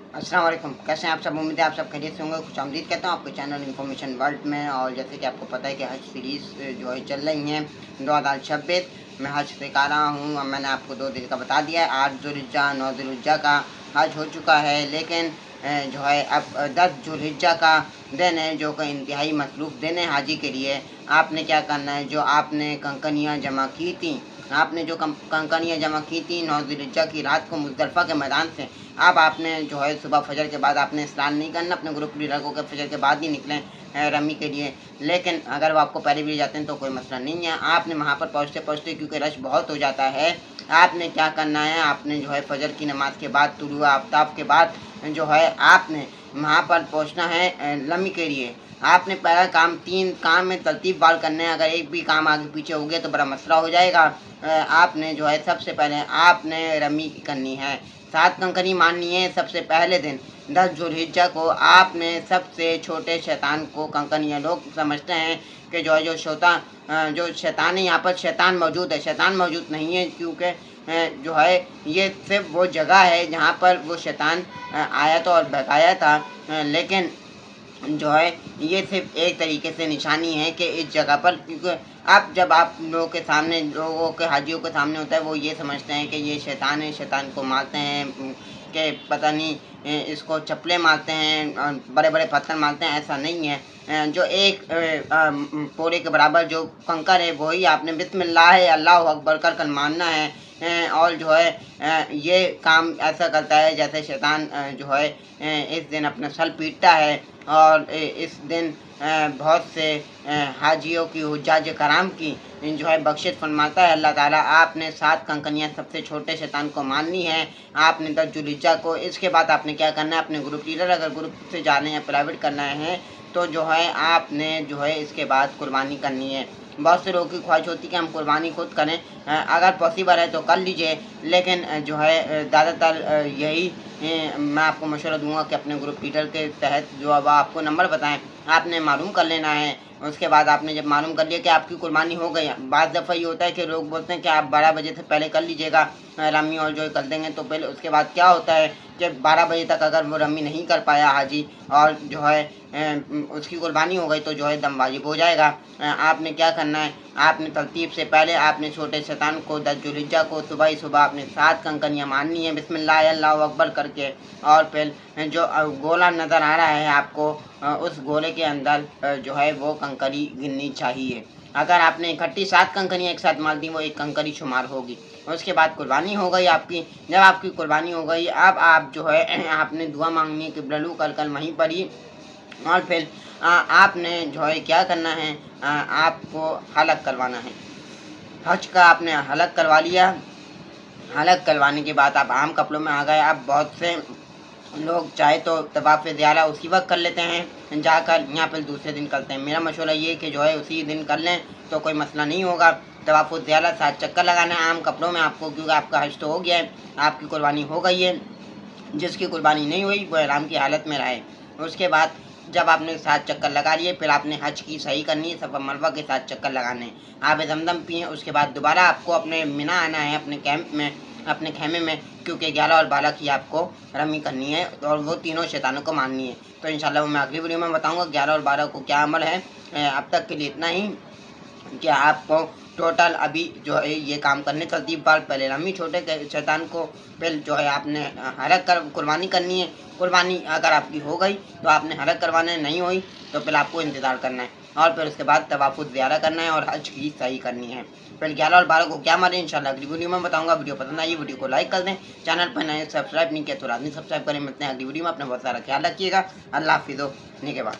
अस्सलाम वालेकुम। कैसे हैं आप सब? उम्मीद है आप सब खैरियत से होंगे। खुशामदीद कहता हूँ आपके चैनल इन्फॉर्मेशन वर्ल्ड में। और जैसे कि आपको पता है कि हज सीरीज़ जो है चल रही हैं 2026। मैं हज से आ रहा हूँ। अब मैंने आपको 2 दिन का बता दिया है। 8 ज़ुल्हिज्जा 9 ज़ुल्हिज्जा का हज हो चुका है, लेकिन जो है अब 10 ज़ुल्हिज्जा का दिन है, जो कि इंतहाई मतलूब दिन है हाजी के लिए। आपने क्या करना है, जो आपने कंकनियाँ जमा की थी, आपने जो कंकनियाँ जमा की थी 9 ज़ुल्हिज्जा की रात को मुज़दलिफ़ा के मैदान से, अब आपने जो है सुबह फजर के बाद आपने स्नान नहीं करना। अपने ग्रुप लीडर को फजर के बाद ही निकलें रमी के लिए। लेकिन अगर वो आपको पहले भी ले जाते हैं तो कोई मसला नहीं है। आपने वहाँ पर पहुँचते क्योंकि रश बहुत हो जाता है, आपने क्या करना है, आपने जो है फजर की नमाज के बाद तुलुए आफ्ताब के बाद जो है आपने वहाँ पर पहुँचना है रमी के लिए। आपने पहला काम 3 काम में तरतीबवार करने हैं। अगर एक भी काम आगे पीछे हो गया तो बड़ा मसला हो जाएगा। आपने जो है सबसे पहले आपने रमी करनी है। 7 कंकरी मारनी है सबसे पहले दिन 10 ज़ुल्हिज्जा को। आपने सबसे छोटे शैतान को, कंकनियाँ लोग समझते हैं कि जो है जो शैतान है, यहाँ पर शैतान मौजूद है। शैतान मौजूद नहीं है, क्योंकि जो है ये सिर्फ वो जगह है जहाँ पर वो शैतान आया था और भगाया था। लेकिन जो है ये सिर्फ एक तरीके से निशानी है कि इस जगह पर, क्योंकि आप जब आप लोगों के सामने, लोगों के हाजियों के सामने होता है, वो ये समझते हैं कि ये शैतान है, शैतान को मारते हैं कि पता नहीं इसको चप्पलें मारते हैं, बड़े बड़े पत्थर मारते हैं। ऐसा नहीं है। जो एक पोरे के बराबर जो कंकर है वही आपने बिस्मिल्लाह अल्लाहु अकबर कर मानना है। और जो है ये काम ऐसा करता है जैसे शैतान जो है इस दिन अपना सर पीटता है। और इस दिन बहुत से हाजियों की, हुज्जाज कराम की जो है बख्शिश फरमाता है अल्लाह ताला। आपने 7 कंकनियाँ सबसे छोटे शैतान को माननी है। आपने 10 ज़ुल्हिज्जा को। इसके बाद आपने क्या करना है, अपने ग्रुप लीडर, अगर ग्रुप से जाने या प्राइवेट करना है तो जो है आपने जो है इसके बाद कुर्बानी करनी है। बहुत से लोगों की ख्वाहिश होती है कि हम कुर्बानी खुद करें। अगर पॉसिबल है तो कर लीजिए, लेकिन जो है ज़्यादातर यही मैं आपको मशवरा दूंगा कि अपने ग्रुप लीडर के तहत जो अब आपको नंबर बताएं, आपने मालूम कर लेना है। उसके बाद आपने जब मालूम कर लिया कि आपकी कुर्बानी हो गई, बाज़ दफ़ा ये होता है कि लोग बोलते हैं कि आप 12 बजे से पहले कर लीजिएगा रमी, और जो कर देंगे तो पहले। उसके बाद क्या होता है कि 12 बजे तक अगर वो रमी नहीं कर पाया हाजी और जो है उसकी कुर्बानी हो गई तो जो है दम वाजिब हो जाएगा। आपने क्या करना है, आपने तरतीब से पहले आपने छोटे शैतान को 10 ज़ुल्हिज्जा को सुबह ही सुबह आपने 7 कंकनियाँ मारनी है बिस्मिल्लाह अल्लाहु अकबर करके। और फिर जो गोला नज़र आ रहा है आपको, उस गोले के अंदर जो है वो कंकरी गिननी चाहिए। अगर आपने इकट्ठी 7 कंकरियाँ एक साथ मार दी, वो एक कंकरी शुमार होगी। उसके बाद कुर्बानी हो गई आपकी। जब आपकी कुर्बानी हो गई, अब आप जो है आपने दुआ मांगनी है कि ब्लू कल वहीं पर ही। और फिर आपने जो है क्या करना है, आपको हलक करवाना है। हज का आपने हलक करवा लिया। हलक करवाने के बाद आप आम कपड़ों में आ गए। अब बहुत से लोग चाहे तो तवाफ़ ज़ियारा उसी वक्त कर लेते हैं जाकर, या फिर दूसरे दिन करते हैं। मेरा मशवरा ये है कि जो है उसी दिन कर लें तो कोई मसला नहीं होगा। तवाफ़ ज़ियारा 7 चक्कर लगाना है आम कपड़ों में आपको, क्योंकि आपका हज तो हो गया है, आपकी कुर्बानी हो गई है। जिसकी कुर्बानी नहीं हुई वो ihram की हालत में रहे। उसके बाद जब आपने 7 चक्कर लगा लिए, फिर आपने हज की सही करनी है, सफ़ा मरवा के 7 चक्कर लगाने हैं। आप ज़मज़म पिएँ। उसके बाद दोबारा आपको अपने मिना आना है, अपने कैंप में, अपने खेमे में, क्योंकि 11 और 12 की आपको रमी करनी है और वो तीनों शैतानों को माननी है। तो इंशाल्लाह वो मैं अगली वीडियो में बताऊँगा 11 और 12 को क्या अमल है। अब तक के लिए इतना ही कि आपको टोटल अभी जो है ये काम करने तरतीब बार, पहले रमी छोटे शैतान को, फिर जो है आपने हलक कर कुर्बानी करनी है। कुर्बानी अगर आपकी हो गई तो आपने हलक करवाना है, नहीं हुई तो फिर आपको इंतज़ार करना है। और फिर उसके बाद तवाफ़ुज़ ज़ियारा करना है और हज की सही करनी है। फिर 11 और 12 को क्या मारे इंशाल्लाह अगली वीडियो में बताऊंगा। वीडियो पसंद आई वीडियो को लाइक कर दें, चैनल पर नए सब्सक्राइब नहीं किया तो लाजमी सब्सक्राइब करें। मिलते हैं अगली वीडियो में। अपना बहुत सारा ख्याल रखिएगा। अल्लाह हाफिज़। के बाद